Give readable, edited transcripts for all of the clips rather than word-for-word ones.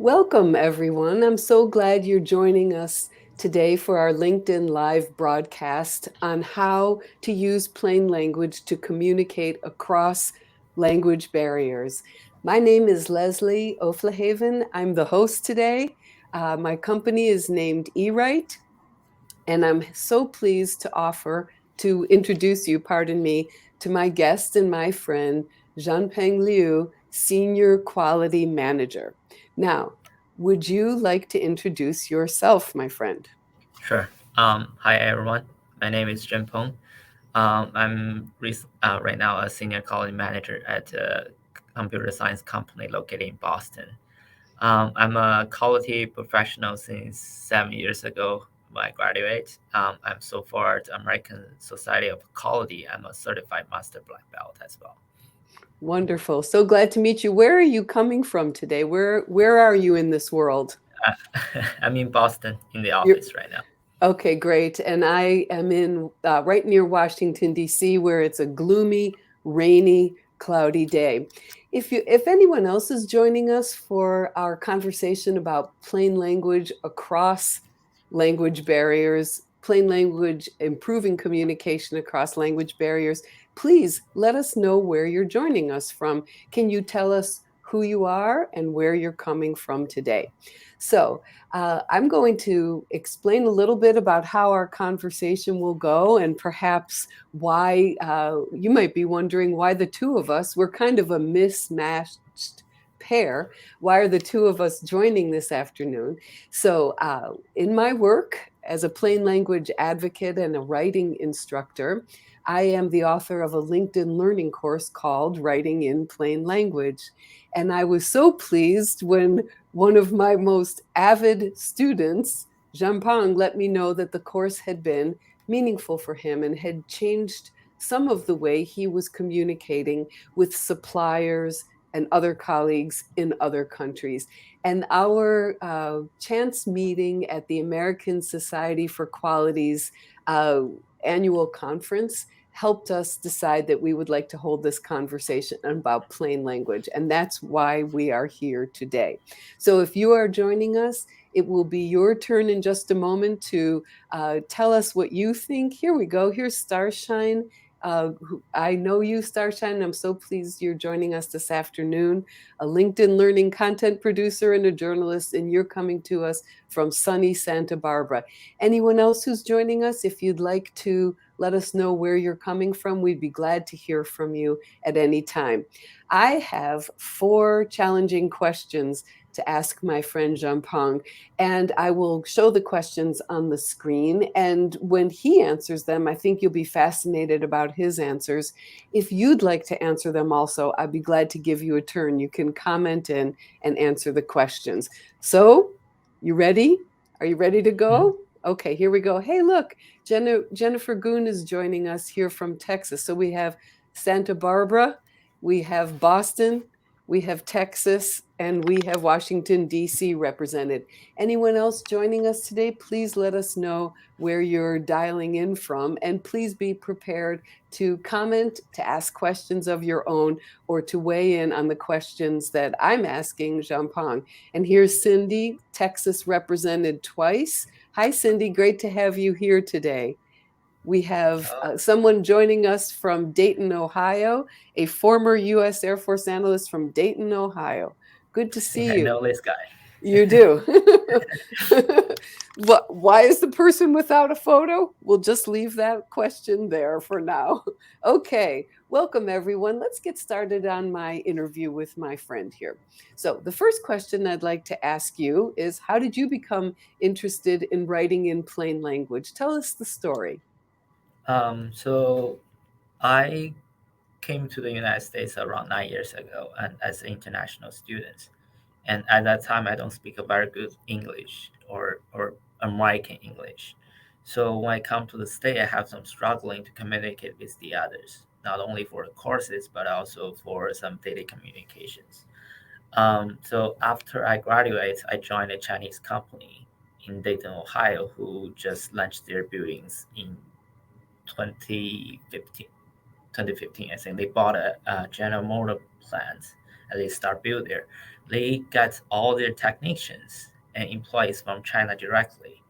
Welcome, everyone. I'm so glad you're joining us today for our LinkedIn Live broadcast on how to use plain language to communicate across language barriers. My name is Leslie Oflahaven. I'm the host today. My company is named eWrite, and I'm so pleased to introduce you, pardon me, to my guest and my friend, Zhanpeng Liu, Senior Quality Manager. Now, would you like to introduce yourself, my friend? Sure. Hi everyone. My name is Jim Peng. I'm right now a senior quality manager at a computer science company located in Boston. I'm a quality professional since 7 years ago when I graduated. I'm so far at the American Society of Quality. I'm a certified master black belt as well. Wonderful. So glad to meet you. Where are you coming from today? Where are you in this world? I'm in Boston in the You're office right now. okay, great. And I am in right near Washington, D.C., where it's a gloomy, rainy, cloudy day. If anyone else is joining us for our conversation about plain language across language barriers, plain language improving communication across language barriers, please let us know where you're joining us from. Can you tell us who you are and where you're coming from today? So, I'm going to explain a little bit about how our conversation will go and perhaps why you might be wondering why the two of us, we're kind of a mismatched pair. Why are the two of us joining this afternoon? So, in my work as a plain language advocate and a writing instructor, I am the author of a LinkedIn learning course called Writing in Plain Language. And I was so pleased when one of my most avid students, Zhanpeng, let me know that the course had been meaningful for him and had changed some of the way he was communicating with suppliers and other colleagues in other countries. And our chance meeting at the American Society for Quality's uh, annual conference helped us decide that we would like to hold this conversation about plain language. And that's why we are here today. So if you are joining us, it will be your turn in just a moment to tell us what you think. Here we go. Here's Starshine. I know you, Starshine. I'm so pleased you're joining us this afternoon. A LinkedIn Learning content producer and a journalist, and you're coming to us from sunny Santa Barbara. Anyone else who's joining us, if you'd like to let us know where you're coming from, we'd be glad to hear from you at any time. I have 4 challenging questions to ask my friend Zhanpeng, and I will show the questions on the screen. And when he answers them, I think you'll be fascinated about his answers. If you'd like to answer them also, I'd be glad to give you a turn. You can comment in and answer the questions. So, you ready? Are you ready to Mhm. go? Okay, here we go. Hey, look, Jennifer Goon is joining us here from Texas. So we have Santa Barbara, we have Boston, we have Texas, and we have Washington, D.C. represented. Anyone else joining us today, please let us know where you're dialing in from. And please be prepared to comment, to ask questions of your own, or to weigh in on the questions that I'm asking Zhanpeng. And here's Cindy, Texas represented twice. Hi, Cindy. Great to have you here today. We have Oh, someone joining us from Dayton, Ohio, a former U.S. Air Force analyst from Dayton, Ohio. Good to I think see I you. know this guy. You do. Why is the person without a photo? We'll just leave that question there for now. Okay, welcome everyone. Let's get started on my interview with my friend here. So, the first question I'd like to ask you is how did you become interested in writing in plain language? Tell us the story. So I came to the United States around 9 years ago, and as an international student. And at that time, I don't speak a very good English or American English. So when I come to the state, I have some struggling to communicate with the others, not only for the courses but also for some daily communications. So after I graduate, I joined a Chinese company in Dayton, Ohio, who just launched their buildings in 2015. 2015, I think they bought a General Motor plant and they start build there. they get all their technicians and employees from China directly.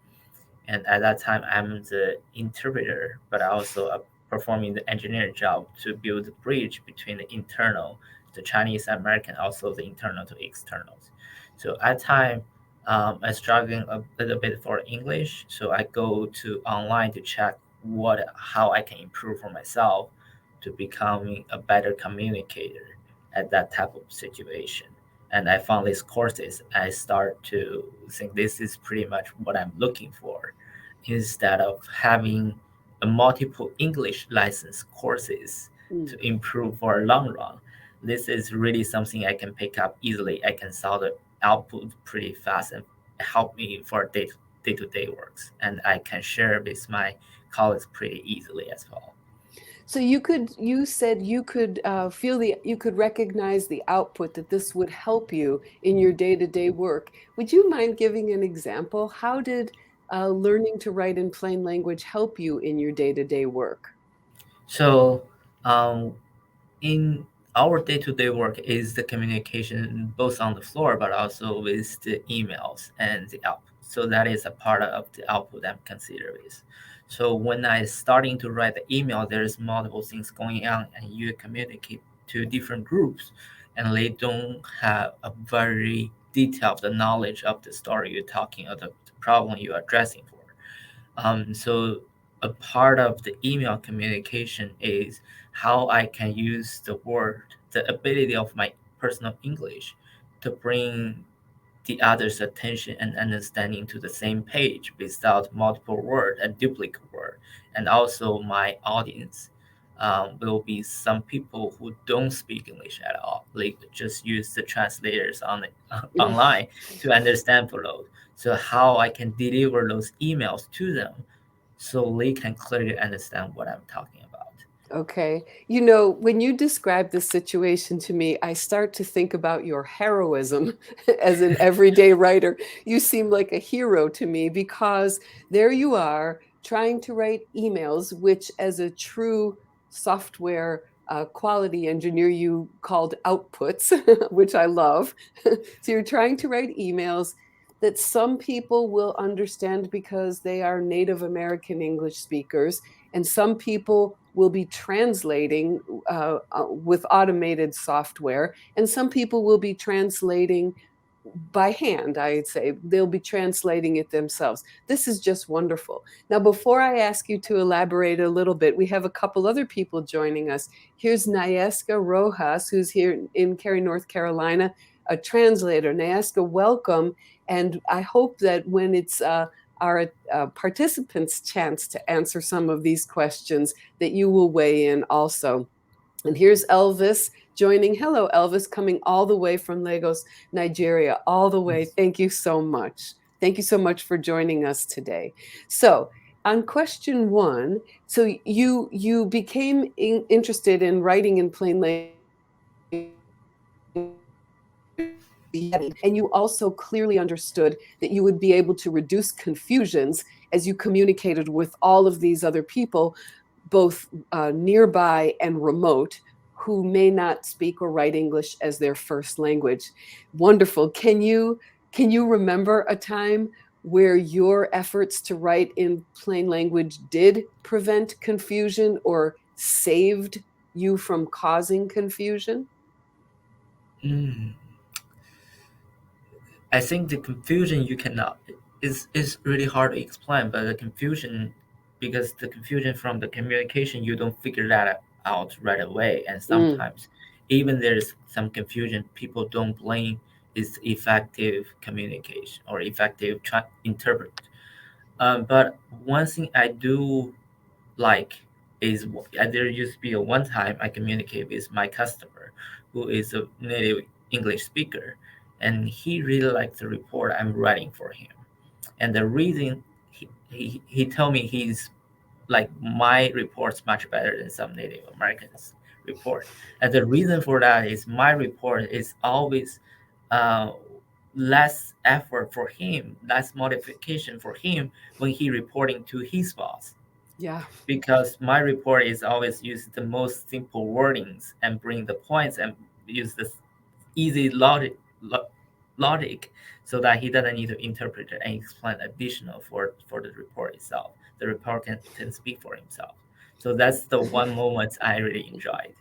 And at that time, I'm the interpreter, but I also performing the engineering job to build the bridge between the internal, the Chinese American, also the internal to externals. So at time, I'm struggling a little bit for English, so I go to online to check how I can improve for myself to becoming a better communicator at that type of situation. And I found these courses. I start to think this is pretty much what I'm looking for, instead of having a multiple English license courses Mm. to improve for a long run. This is really something I can pick up easily. I can solve the output pretty fast and help me for day-to-day works. And I can share with my colleagues pretty easily as well. So you said you could you could recognize the output that this would help you in your day-to-day work. Would you mind giving an example? How did learning to write in plain language help you in your day-to-day work? So um, in our day-to-day work is the communication both on the floor but also with the emails and the output. So that is a part of the output I'm considering with. So when I starting to write the email, there's multiple things going on and you communicate to different groups and they don't have a very detailed knowledge of the story you're talking or the problem you're addressing for. So a part of the email communication is how I can use the ability of my personal English to bring the other's attention and understanding to the same page without multiple word and duplicate word. And also my audience will be some people who don't speak English at all. Like just use the translators on online to understand for those. So how I can deliver those emails to them so they can clearly understand what I'm talking about. Okay. You know, when you describe this situation to me, I start to think about your heroism as an everyday writer. You seem like a hero to me because there you are trying to write emails, which, as a true software quality engineer, you called outputs, which I love. So you're trying to write emails that some people will understand because they are Native American English speakers, and some people will be translating with automated software, and some people will be translating by hand. I'd say they'll be translating it themselves. This is just wonderful. Now, before I ask you to elaborate a little bit, we have a couple other people joining us. Here's Nyeska Rojas, who's here in Cary, North Carolina, a translator. Nyeska, welcome. And I hope that when it's our participants' chance to answer some of these questions, that you will weigh in also. And here's Elvis joining. Hello, Elvis, coming all the way from Lagos, Nigeria, all the way. Thank you so much. Thank you so much for joining us today. So, on question one, so you became interested in writing in plain language, and you also clearly understood that you would be able to reduce confusions as you communicated with all of these other people, both nearby and remote, who may not speak or write English as their first language. Wonderful. Can you remember a time where your efforts to write in plain language did prevent confusion or saved you from causing confusion? Mm. I think the confusion you cannot is really hard to explain, but the confusion, because the confusion from the communication you don't figure that out right away, and Mm, sometimes even there's some confusion people don't blame is effective communication or effective interpret. But one thing I do like is there used to be a one time I communicate with my customer who is a native English speaker, and he really liked the report I'm writing for him. And the reason he told me he's like my report's much better than some Native Americans report. And the reason for that is my report is always uh, less effort for him, less modification for him when he reporting to his boss, yeah. because my report is always use the most simple wordings and bring the points and use the easy logic logic, so that he doesn't need to interpret it and explain additional for the report itself. The report can speak for himself. So that's the one moment I really enjoyed.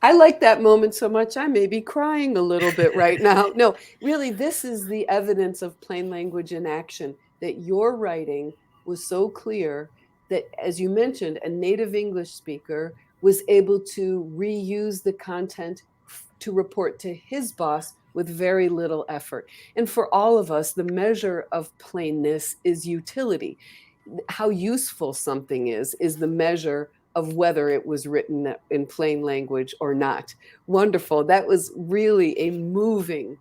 I like that moment so much, I may be crying a little bit right now. No, really, this is the evidence of plain language in action, that your writing was so clear that, as you mentioned, a native English speaker was able to reuse the content to report to his boss with very little effort. And for all of us, the measure of plainness is utility. How useful something is the measure of whether it was written in plain language or not. Wonderful. That was really a moving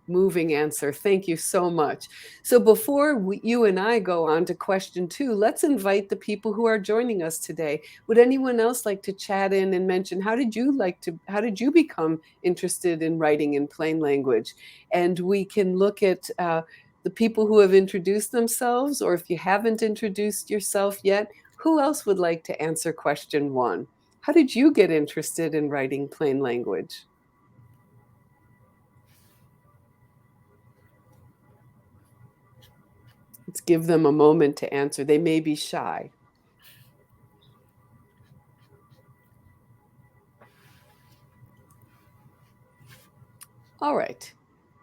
answer. Thank you so much. So before you and I go on to question 2, let's invite the people who are joining us today. Would anyone else like to chat in and mention how did you become interested in writing in plain language? And we can look at the people who have introduced themselves, or if you haven't introduced yourself yet, who else would like to answer question 1? How did you get interested in writing plain language? Let's give them a moment to answer. They may be shy. All right.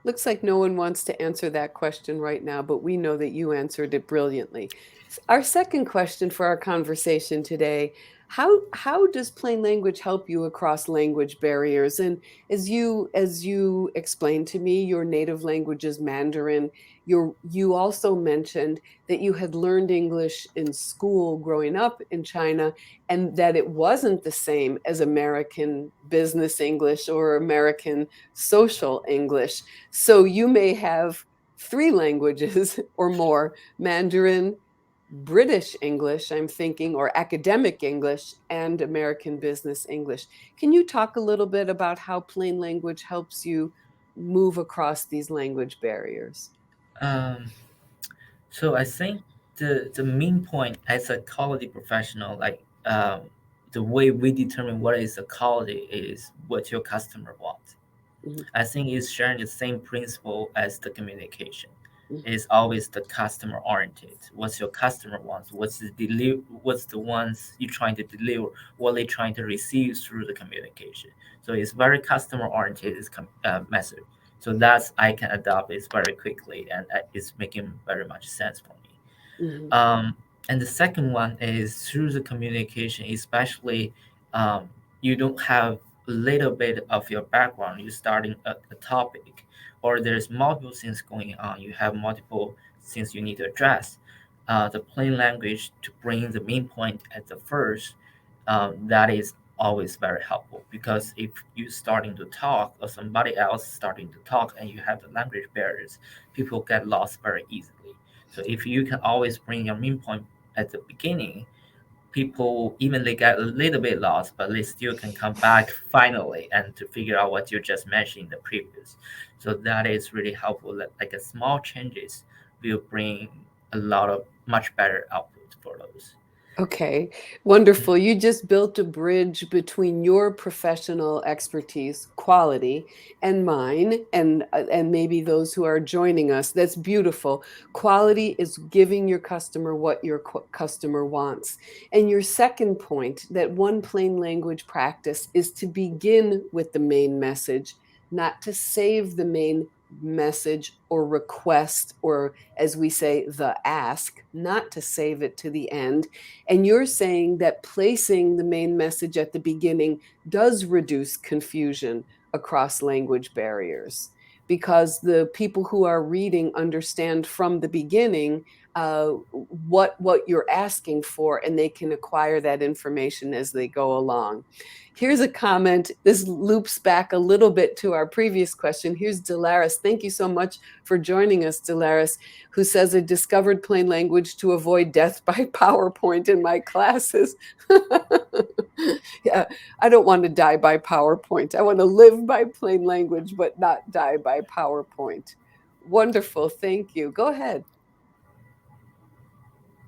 Looks like no one wants to answer that question right now, but we know that you answered it brilliantly. Our second question for our conversation today, how does plain language help you across language barriers? And as you explained to me, your native language is Mandarin. You also mentioned that you had learned English in school growing up in China, and that it wasn't the same as American business English or American social English. So you may have 3 languages or more: Mandarin, British English, I'm thinking, or academic English, and American business English. Can you talk a little bit about how plain language helps you move across these language barriers? Um, so I think the main point as a quality professional, like the way we determine what is a quality is what your customer wants. Mhm, I think it's sharing the same principle as the communication. mhm, It's always the customer oriented. What's your customer wants? What's the ones you're trying to deliver? What they trying to receive through the communication. So it's very customer oriented message. So that's I can adopt it very quickly, and it's making very much sense for me. mhm. And the second one is through the communication, especially um, you don't have a little bit of your background, you're starting a topic, or there's multiple things going on, you have multiple things you need to address. The plain language to bring the main point at the first, that is always very helpful, because if you starting to talk or somebody else starting to talk and you have the language barriers, people get lost very easily. So if you can always bring your main point at the beginning, people even they get a little bit lost, but they still can come back finally and to figure out what you just mentioned in the previous. So that is really helpful. Like a small changes will bring a lot of much better output for those. Okay, wonderful. You just built a bridge between your professional expertise, quality, and mine, and maybe those who are joining us. That's beautiful. Quality is giving your customer what your customer wants. And your second point, that one plain language practice is to begin with the main message, not to save the main message or request, or as we say, the ask, not to save it to the end. And you're saying that placing the main message at the beginning does reduce confusion across language barriers, because the people who are reading understand from the beginning what you're asking for, and they can acquire that information as they go along. Here's a comment. This loops back a little bit to our previous question. Here's Delaris. Thank you so much for joining us, Delaris, who says, I discovered plain language to avoid death by PowerPoint in my classes. Yeah, I don't want to die by PowerPoint. I want to live by plain language, but not die by PowerPoint. Wonderful. Thank you. Go ahead.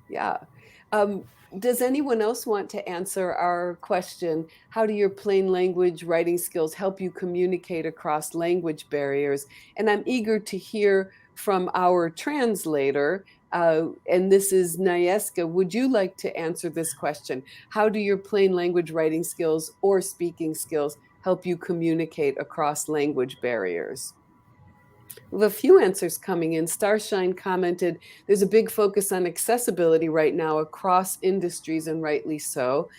Yeah. Does anyone else want to answer our question? How do your plain language writing skills help you communicate across language barriers? And I'm eager to hear from our translator. And this is Nayeska. Would you like to answer this question? How do your plain language writing skills or speaking skills help you communicate across language barriers? We have a few answers coming in. Starshine commented, there's a big focus on accessibility right now across industries, and rightly so.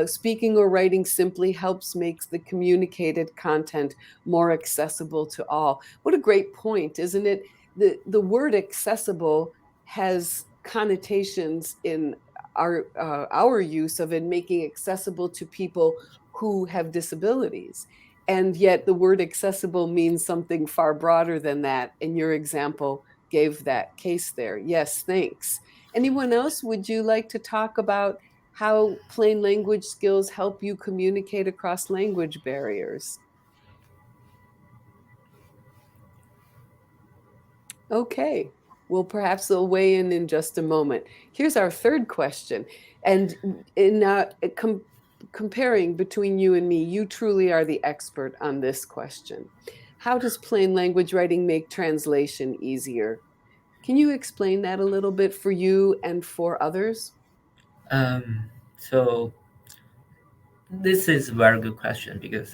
Speaking or writing simply helps makes the communicated content more accessible to all. What a great point, isn't it? The word accessible has connotations in our use of it, making accessible to people who have disabilities. And yet the word accessible means something far broader than that. And your example gave that case there. Yes, thanks. Anyone else? Would you like to talk about how plain language skills help you communicate across language barriers? Okay. Well, perhaps they'll weigh in just a moment. Here's our third question. And in comparing between you and me, you truly are the expert on this question. How does plain language writing make translation easier? Can you explain that a little bit for you and for others? So this is a very good question because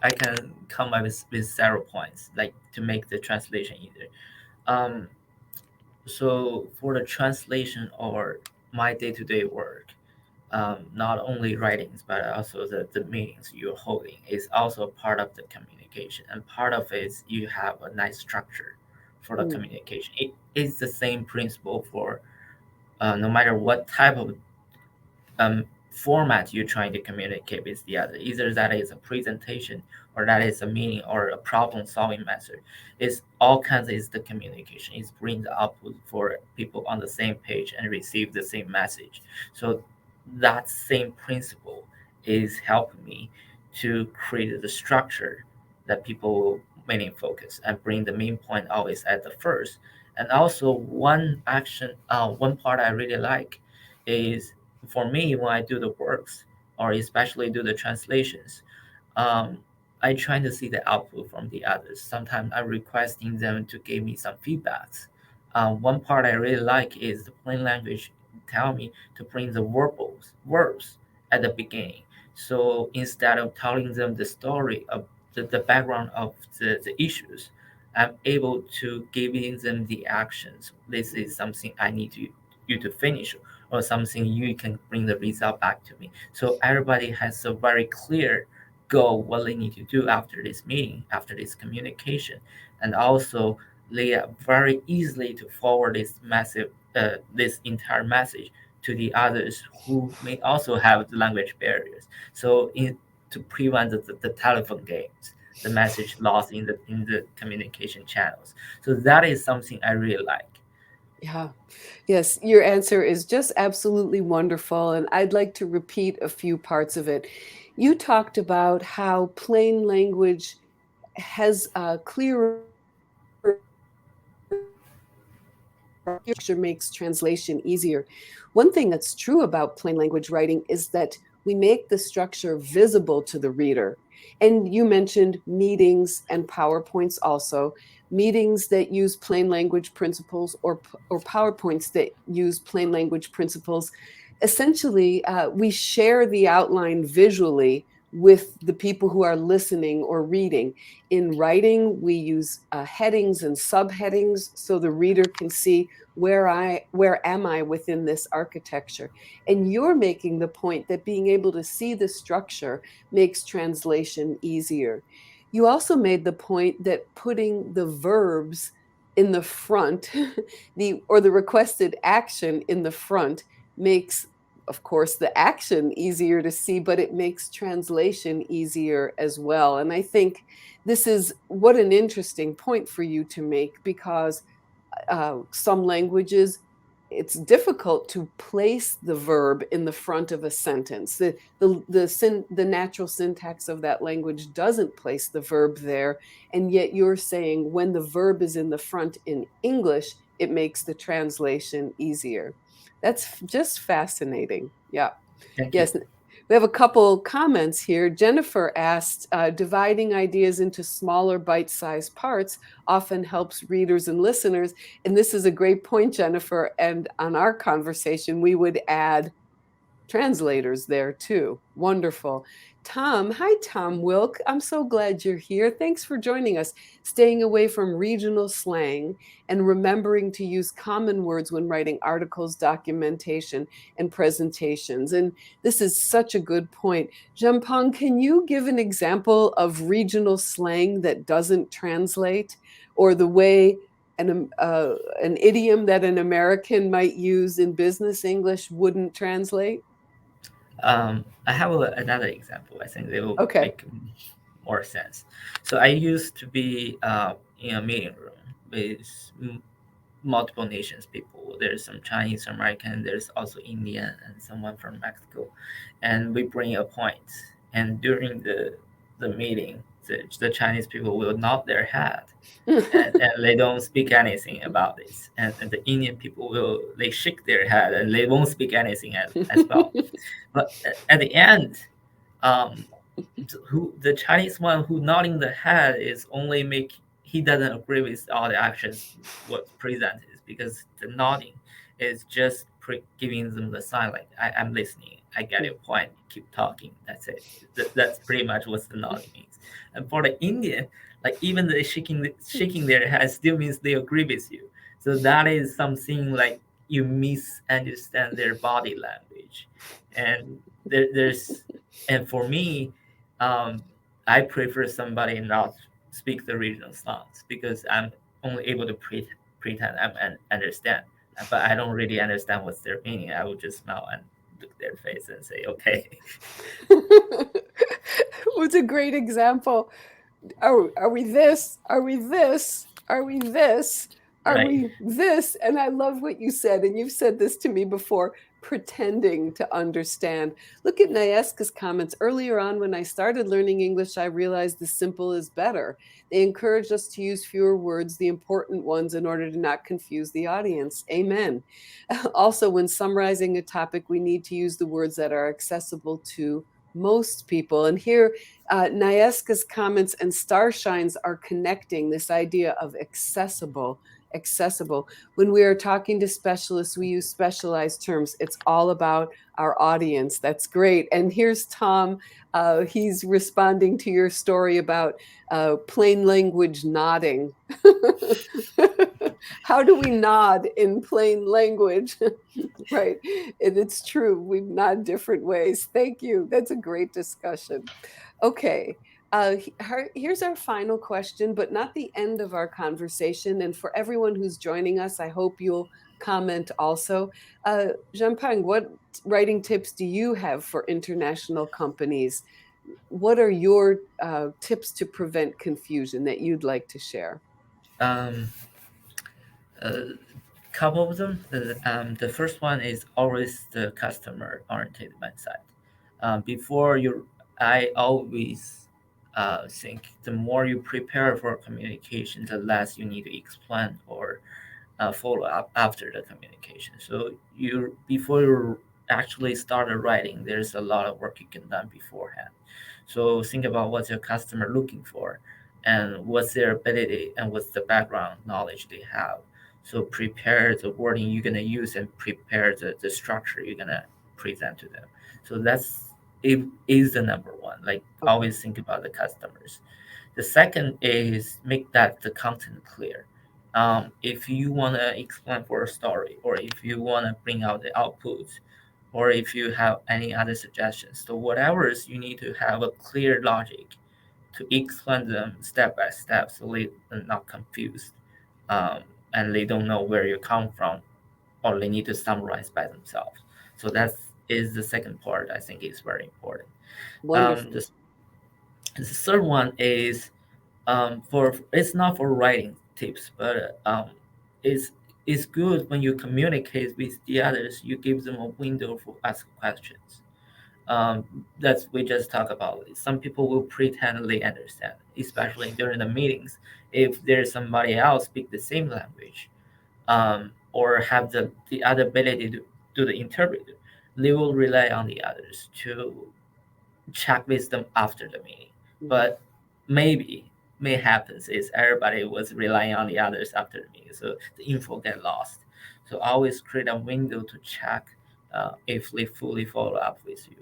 I can come up with several points like to make the translation easier. Um, so for the translation or my day-to-day work, not only writings but also the meetings you're holding is also part of the communication, and part of it is you have a nice structure for the Mm, communication. It is the same principle for no matter what type of format you're trying to communicate with the other. Either that is a presentation or that is a meeting or a problem solving method. It's all kinds is the communication. It brings the output for people on the same page and receive the same message. So that same principle is helping me to create the structure that people will mainly focus and bring the main point always at the first. And also one part I really like is for me when I do the works or especially do the translations, um, I try to see the output from the others. Sometimes I'm requesting them to give me some feedbacks. One part I really like is the plain language tell me to bring the verbs at the beginning. So instead of telling them the story of the background of the issues, I'm able to giving them the actions. This is something I need you to finish or something you can bring the result back to me. So everybody has a very clear goal what they need to do after this meeting, after this communication, and also they are very easily to forward this entire message to the others who may also have the language barriers. So to prevent the telephone games, the message lost in the communication channels. So that is something I really like. yeah. Yes, your answer is just absolutely wonderful. And I'd like to repeat a few parts of it. You talked about how plain language has a clear structure makes translation easier. One thing that's true about plain language writing is that we make the structure visible to the reader. And you mentioned meetings and PowerPoints also. Meetings that use plain language principles or PowerPoints that use plain language principles. Essentially, we share the outline visually with the people who are listening or reading. In writing, we use headings and subheadings so the reader can see where am I within this architecture. And you're making the point that being able to see the structure makes translation easier. You also made the point that putting the verbs in the front, the requested action in the front, makes, of course, the action easier to see, but it makes translation easier as well. And I think this is what an interesting point for you to make, because some languages, it's difficult to place the verb in the front of a sentence. The natural syntax of that language doesn't place the verb there, and yet you're saying when the verb is in the front in English, it makes the translation easier. That's just fascinating. Yeah. Thank you. Yes. We have a couple comments here. Jennifer asked, dividing ideas into smaller bite-sized parts often helps readers and listeners. And this is a great point, Jennifer. And on our conversation, we would add translators there too. Wonderful. Tom, hi, Tom Wilk. I'm so glad you're here. Thanks for joining us. Staying away from regional slang and remembering to use common words when writing articles, documentation, and presentations. And this is such a good point. Jampong, can you give an example of regional slang that doesn't translate, or the way an idiom that an American might use in business English wouldn't translate? I have another example. I think they will Okay. make more sense. So I used to be in a meeting room with multiple nations people. There's some Chinese American, there's also Indian and someone from Mexico, and we bring a point. And during the meeting, the Chinese people will nod their head, and they don't speak anything about this. And the Indian people will they shake their head and they won't speak anything as well. But at the end, um, who the Chinese one who nodding the head is only make he doesn't agree with all the actions what presented because the nodding is just giving them the sign like I'm listening, I get your point, keep talking, that's it. That's pretty much what the nodding means. And for the Indian, like even the shaking their head still means they agree with you. So that is something like you misunderstand their body language, and there's and for me, um, I prefer somebody not speak the regional slangs because I'm only able to pretend I'm understand, but I don't really understand what's their meaning. I will just smile and look their face and say, okay. What's a great example? Are we this? Are we this? Are we this? Are Right. we this? And I love what you said, and you've said this to me before, pretending to understand. Look at Nayeska's comments. Earlier on, when I started learning English, I realized the simple is better. They encouraged us to use fewer words, the important ones, in order to not confuse the audience. Amen. Also, when summarizing a topic, we need to use the words that are accessible to most people. And here, Nayeska's comments and Starshine's are connecting this idea of accessible. Accessible. When we are talking to specialists, we use specialized terms. It's all about our audience. That's great. And here's Tom. He's responding to your story about plain language nodding. How do we nod in plain language? Right. And it's true. We nod different ways. Thank you. That's a great discussion. Okay. Here's our final question, but not the end of our conversation. And for everyone who's joining us, I hope you'll comment also. Jean-Peng, what writing tips do you have for international companies? What are your tips to prevent confusion that you'd like to share? Um, a couple of them. The first one is always the customer oriented mindset. Before you, I always think the more you prepare for communication, the less you need to explain or follow up after the communication. So you before you actually started writing, there's a lot of work you can done beforehand. So think about what's your customer looking for, and what's their ability, and what's the background knowledge they have. So prepare the wording you're gonna use and prepare the structure you're gonna present to them. So that's it is the number one. Like Okay. always think about the customers. The second is make that the content clear. If you want to explain for a story, or if you want to bring out the output, or if you have any other suggestions, so whatever is, you need to have a clear logic to explain them step by step so they are not confused, and they don't know where you come from, or they need to summarize by themselves. So that is the second part. I think is very important. Um, Wonderful. the, the third one is for it's not for writing tips, but it's good when you communicate with the others. You give them a window for ask questions. That's we just talk about it. Some people will pretend they understand, especially during the meetings. If there's somebody else speak the same language, or have the other ability do the interview, they will rely on the others to check with them after the meeting. But maybe may happens is everybody was relying on the others after the meeting, so the info get lost. So always create a window to check if they fully follow up with you,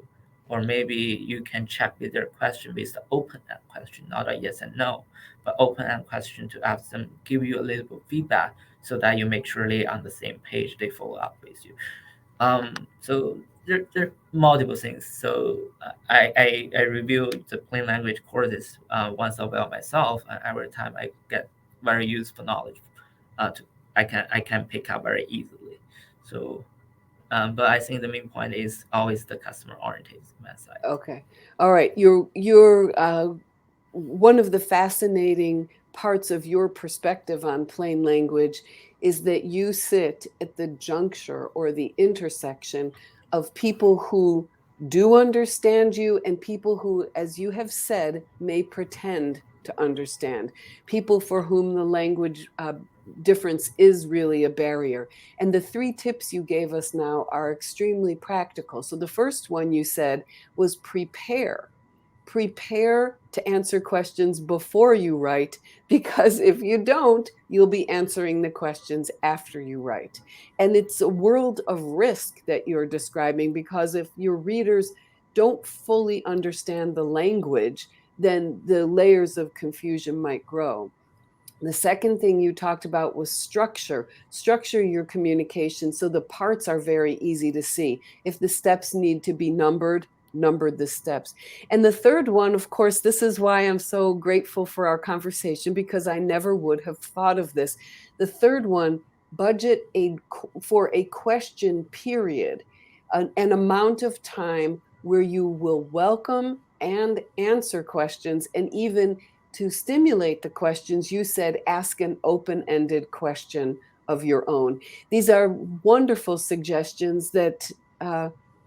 or maybe you can check with their question with the open-end question, not a yes and no, but open-end question to ask them, give you a little bit of feedback, so that you make sure they're on the same page, they follow up with you. So there are multiple things. So I review the plain language courses once a while myself, and every time I get very useful knowledge. I can pick up very easily. So, but I think the main point is always the customer oriented side. Okay, all right. You're one of the fascinating parts of your perspective on plain language is that you sit at the juncture or the intersection of people who do understand you and people who, as you have said, may pretend to understand. People for whom the language difference is really a barrier. And the 3 tips you gave us now are extremely practical. So the first one you said was prepare to answer questions before you write, because if you don't, you'll be answering the questions after you write. And it's a world of risk that you're describing, because if your readers don't fully understand the language, then the layers of confusion might grow. The second thing you talked about was structure your communication so the parts are very easy to see. If the steps need to be numbered the steps. And the third one, of course, this is why I'm so grateful for our conversation, because I never would have thought of this. The third one, budget for a question period, an amount of time where you will welcome and answer questions, and even to stimulate the questions, you said ask an open-ended question of your own. These are wonderful suggestions that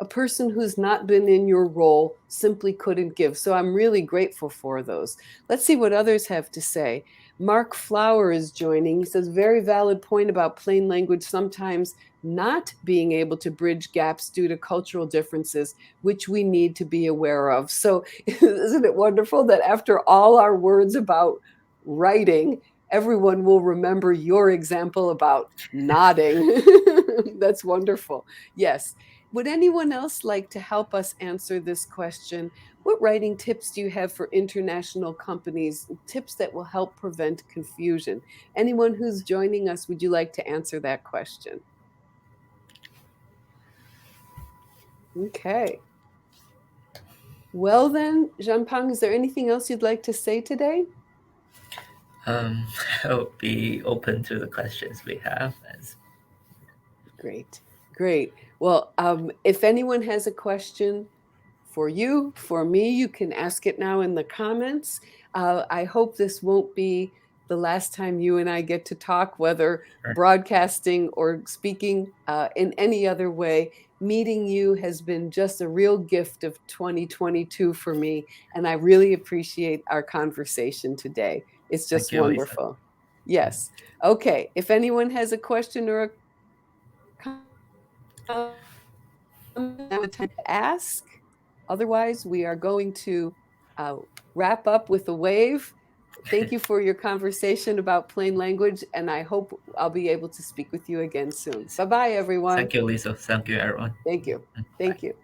a person who's not been in your role simply couldn't give. So I'm really grateful for those. Let's see what others have to say. Mark Flower is joining. He says, very valid point about plain language sometimes not being able to bridge gaps due to cultural differences, which we need to be aware of. So isn't it wonderful that after all our words about writing, everyone will remember your example about nodding. That's wonderful. Yes. Would anyone else like to help us answer this question? What writing tips do you have for international companies, tips that will help prevent confusion? Anyone who's joining us, would you like to answer that question? Okay. Well then, Zhanpeng, is there anything else you'd like to say today? I'll be open to the questions we have. Great. Well, if anyone has a question for you, for me, you can ask it now in the comments. I hope this won't be the last time you and I get to talk, whether broadcasting or speaking in any other way. Meeting you has been just a real gift of 2022 for me, and I really appreciate our conversation today. It's just wonderful. Lisa. Yes. Okay. If anyone has a question or a comment to ask, otherwise we are going to wrap up with a wave. Thank you for your conversation about plain language, and I hope I'll be able to speak with you again soon. Bye-bye, everyone. Thank you, Lisa. Thank you, everyone. Thank you. Thank you.